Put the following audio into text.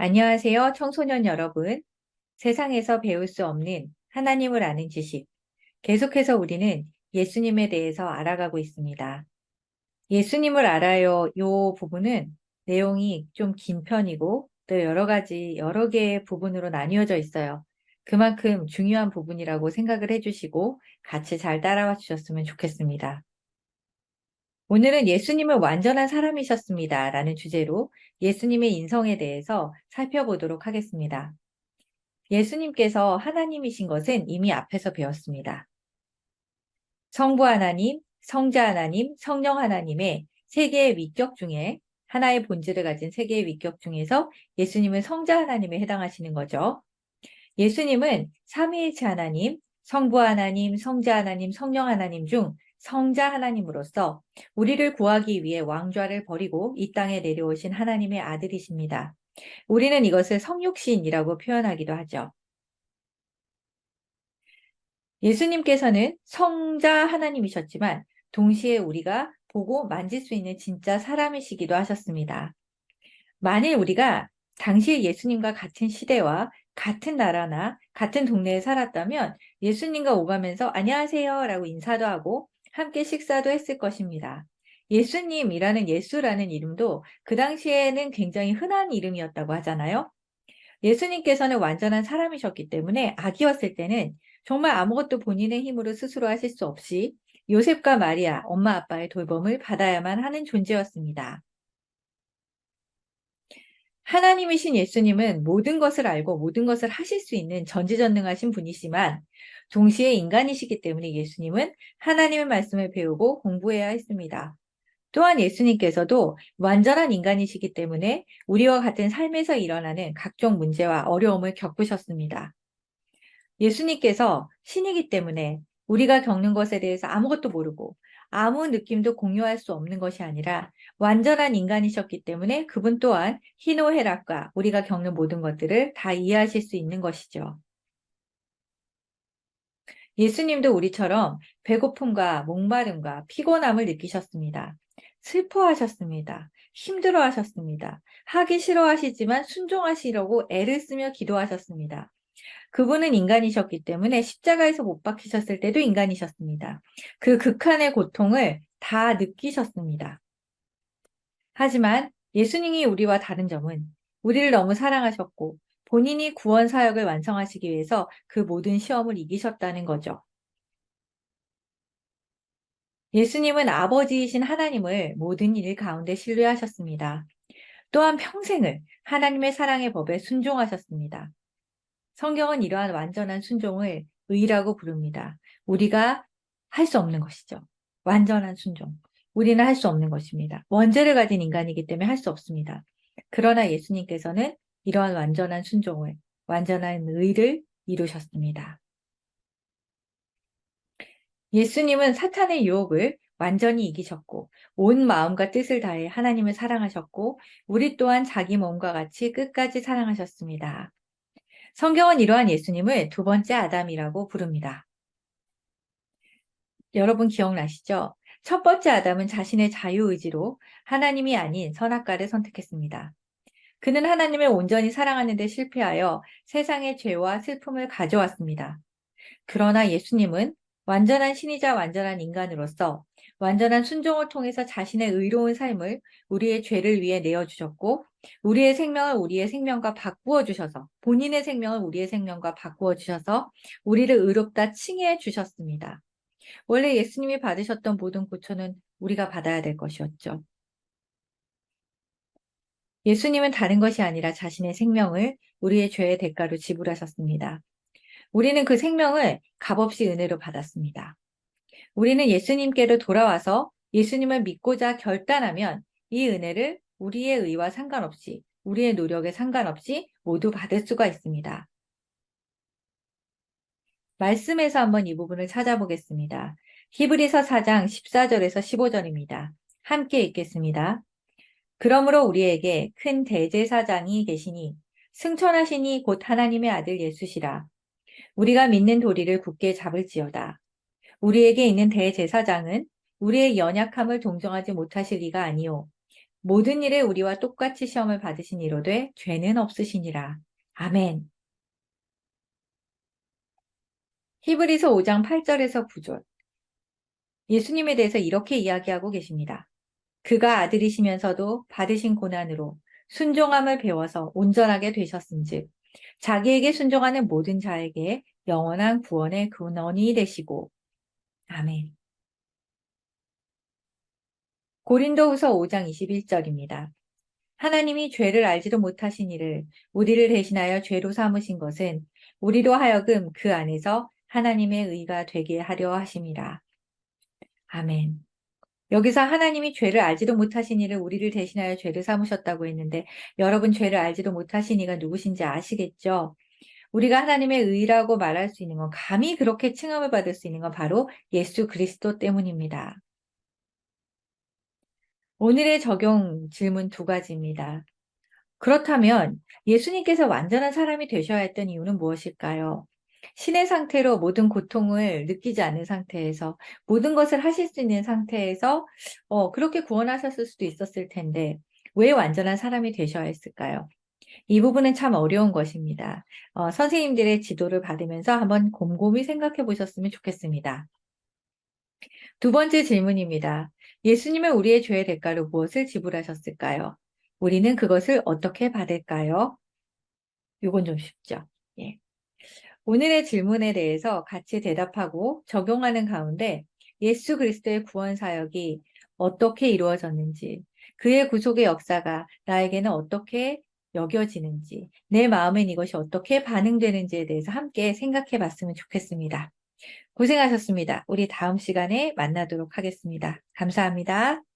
안녕하세요, 청소년 여러분. 세상에서 배울 수 없는 하나님을 아는 지식. 계속해서 우리는 예수님에 대해서 알아가고 있습니다. 예수님을 알아요. 요 부분은 내용이 좀 긴 편이고 또 여러 개의 부분으로 나뉘어져 있어요. 그만큼 중요한 부분이라고 생각을 해주시고 같이 잘 따라와 주셨으면 좋겠습니다. 오늘은 예수님은 완전한 사람이셨습니다. 라는 주제로 예수님의 인성에 대해서 살펴보도록 하겠습니다. 예수님께서 하나님이신 것은 이미 앞에서 배웠습니다. 성부 하나님, 성자 하나님, 성령 하나님의 세 개의 위격 중에 하나의 본질을 가진 세 개의 위격 중에서 예수님은 성자 하나님에 해당하시는 거죠. 예수님은 삼위일체 하나님, 성부 하나님, 성자 하나님, 성령 하나님 중 성자 하나님으로서 우리를 구하기 위해 왕좌를 버리고 이 땅에 내려오신 하나님의 아들이십니다. 우리는 이것을 성육신이라고 표현하기도 하죠. 예수님께서는 성자 하나님이셨지만 동시에 우리가 보고 만질 수 있는 진짜 사람이시기도 하셨습니다. 만일 우리가 당시 예수님과 같은 시대와 같은 나라나 같은 동네에 살았다면 예수님과 오가면서 안녕하세요 라고 인사도 하고 함께 식사도 했을 것입니다. 예수님이라는 예수라는 이름도 그 당시에는 굉장히 흔한 이름이었다고 하잖아요. 예수님께서는 완전한 사람이셨기 때문에 아기였을 때는 정말 아무것도 본인의 힘으로 스스로 하실 수 없이 요셉과 마리아, 엄마 아빠의 돌봄을 받아야만 하는 존재였습니다. 하나님이신 예수님은 모든 것을 알고 모든 것을 하실 수 있는 전지전능하신 분이시만 동시에 인간이시기 때문에 예수님은 하나님의 말씀을 배우고 공부해야 했습니다. 또한 예수님께서도 완전한 인간이시기 때문에 우리와 같은 삶에서 일어나는 각종 문제와 어려움을 겪으셨습니다. 예수님께서 신이기 때문에 우리가 겪는 것에 대해서 아무것도 모르고 아무 느낌도 공유할 수 없는 것이 아니라 완전한 인간이셨기 때문에 그분 또한 희노애락과 우리가 겪는 모든 것들을 다 이해하실 수 있는 것이죠. 예수님도 우리처럼 배고픔과 목마름과 피곤함을 느끼셨습니다. 슬퍼하셨습니다. 힘들어하셨습니다. 하기 싫어하시지만 순종하시려고 애를 쓰며 기도하셨습니다. 그분은 인간이셨기 때문에 십자가에서 못 박히셨을 때도 인간이셨습니다. 그 극한의 고통을 다 느끼셨습니다. 하지만 예수님이 우리와 다른 점은 우리를 너무 사랑하셨고 본인이 구원 사역을 완성하시기 위해서 그 모든 시험을 이기셨다는 거죠. 예수님은 아버지이신 하나님을 모든 일 가운데 신뢰하셨습니다. 또한 평생을 하나님의 사랑의 법에 순종하셨습니다. 성경은 이러한 완전한 순종을 의라고 부릅니다. 우리가 할 수 없는 것이죠. 완전한 순종. 우리는 할 수 없는 것입니다. 원죄를 가진 인간이기 때문에 할 수 없습니다. 그러나 예수님께서는 이러한 완전한 순종을, 완전한 의를 이루셨습니다. 예수님은 사탄의 유혹을 완전히 이기셨고 온 마음과 뜻을 다해 하나님을 사랑하셨고 우리 또한 자기 몸과 같이 끝까지 사랑하셨습니다. 성경은 이러한 예수님을 두 번째 아담이라고 부릅니다. 여러분 기억나시죠? 첫 번째 아담은 자신의 자유의지로 하나님이 아닌 선악과를 선택했습니다. 그는 하나님을 온전히 사랑하는 데 실패하여 세상의 죄와 슬픔을 가져왔습니다. 그러나 예수님은 완전한 신이자 완전한 인간으로서 완전한 순종을 통해서 자신의 의로운 삶을 우리의 죄를 위해 내어주셨고 우리의 생명을 우리의 생명과 바꾸어 주셔서 본인의 생명을 우리의 생명과 바꾸어 주셔서 우리를 의롭다 칭해 주셨습니다. 원래 예수님이 받으셨던 모든 고초는 우리가 받아야 될 것이었죠. 예수님은 다른 것이 아니라 자신의 생명을 우리의 죄의 대가로 지불하셨습니다. 우리는 그 생명을 값없이 은혜로 받았습니다. 우리는 예수님께로 돌아와서 예수님을 믿고자 결단하면 이 은혜를 우리의 의와 상관없이, 우리의 노력에 상관없이 모두 받을 수가 있습니다. 말씀에서 한번 이 부분을 찾아보겠습니다. 히브리서 4장 14절에서 15절입니다. 함께 읽겠습니다. 그러므로 우리에게 큰 대제사장이 계시니 승천하시니 곧 하나님의 아들 예수시라. 우리가 믿는 도리를 굳게 잡을지어다. 우리에게 있는 대제사장은 우리의 연약함을 동정하지 못하실 리가 아니요 모든 일에 우리와 똑같이 시험을 받으신 이로되 죄는 없으시니라. 아멘. 히브리서 5장 8절에서 9절. 예수님에 대해서 이렇게 이야기하고 계십니다. 그가 아들이시면서도 받으신 고난으로 순종함을 배워서 온전하게 되셨은즉 자기에게 순종하는 모든 자에게 영원한 구원의 근원이 되시고. 아멘. 고린도후서 5장 21절입니다. 하나님이 죄를 알지도 못하신 이를 우리를 대신하여 죄로 삼으신 것은 우리로 하여금 그 안에서 하나님의 의가 되게 하려 하심이라. 아멘. 여기서 하나님이 죄를 알지도 못하신 이를 우리를 대신하여 죄를 삼으셨다고 했는데 여러분 죄를 알지도 못하신 이가 누구신지 아시겠죠? 우리가 하나님의 의라고 말할 수 있는 건 감히 그렇게 칭함을 받을 수 있는 건 바로 예수 그리스도 때문입니다. 오늘의 적용 질문 2가지입니다. 그렇다면 예수님께서 완전한 사람이 되셔야 했던 이유는 무엇일까요? 신의 상태로 모든 고통을 느끼지 않은 상태에서 모든 것을 하실 수 있는 상태에서 그렇게 구원하셨을 수도 있었을 텐데 왜 완전한 사람이 되셔야 했을까요? 이 부분은 참 어려운 것입니다. 선생님들의 지도를 받으면서 한번 곰곰이 생각해 보셨으면 좋겠습니다. 2번째 질문입니다. 예수님은 우리의 죄의 대가로 무엇을 지불하셨을까요? 우리는 그것을 어떻게 받을까요? 이건 좀 쉽죠. 예. 오늘의 질문에 대해서 같이 대답하고 적용하는 가운데 예수 그리스도의 구원 사역이 어떻게 이루어졌는지, 그의 구속의 역사가 나에게는 어떻게 여겨지는지, 내 마음엔 이것이 어떻게 반응되는지에 대해서 함께 생각해 봤으면 좋겠습니다. 고생하셨습니다. 우리 다음 시간에 만나도록 하겠습니다. 감사합니다.